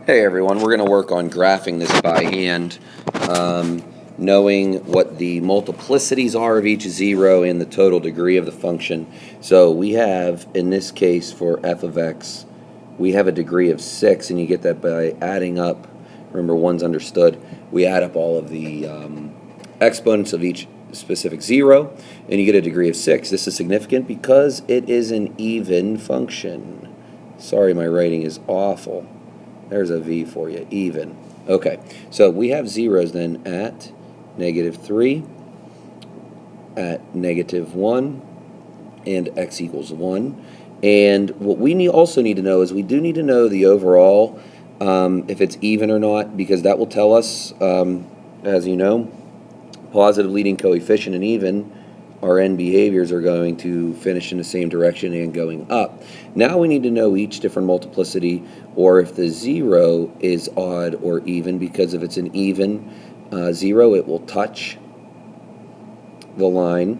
Hey everyone, we're going to work on graphing this by hand, knowing what the multiplicities are of each zero and the total degree of the function. So we have, in this case for f of x, we have a degree of 6, and you get that by adding up, remember 1's understood, we add up all of the exponents of each specific zero, and you get a degree of 6. This is significant because it is an even function. Sorry, my writing is awful. There's a V for you, even. Okay, so we have zeros then at -3, at -1, and x equals 1. And what we also need to know is we do need to know the overall, if it's even or not, because that will tell us, as you know, positive leading coefficient and even, our end behaviors are going to finish in the same direction and going up. Now we need to know each different multiplicity, or if the zero is odd or even, because if it's an even zero, it will touch the line,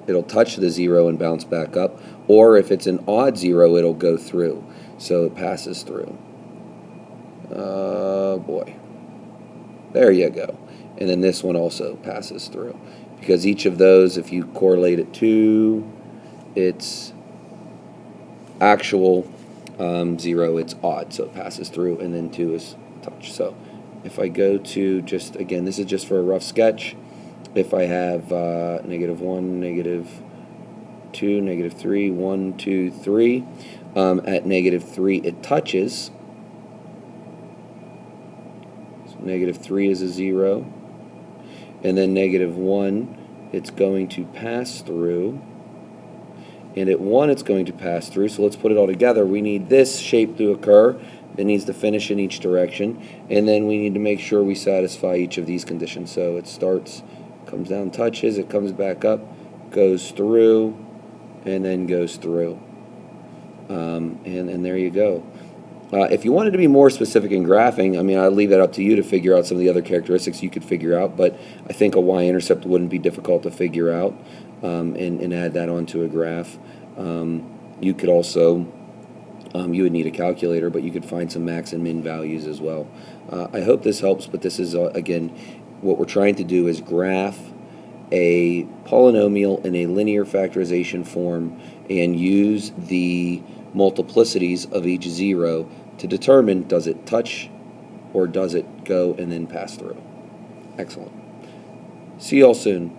it'll touch the zero and bounce back up, or if it's an odd zero, it'll go through, so it passes through. Boy, there you go. And then this one also passes through, because each of those, if you correlate it to its actual zero, it's odd, so it passes through, and then 2 is touch. So if I go to, just again, this is just for a rough sketch, if I have -1, -2, -3, 1, 2, 3, at -3 it touches, so -3 is a 0, and then -1 it's going to pass through, and at 1 it's going to pass through. So let's put it all together. We need this shape to occur. It needs to finish in each direction, and then we need to make sure we satisfy each of these conditions. So it starts, comes down, touches, it comes back up, goes through, and then goes through, and there you go. If you wanted to be more specific in graphing, I mean, I'll leave that up to you to figure out some of the other characteristics you could figure out, but I think a y-intercept wouldn't be difficult to figure out, and add that onto a graph. You could also, you would need a calculator, but you could find some max and min values as well. I hope this helps, but this is, again, what we're trying to do is graph a polynomial in a linear factorization form and use the multiplicities of each zero to determine, does it touch or does it go and then pass through. Excellent. See you all soon.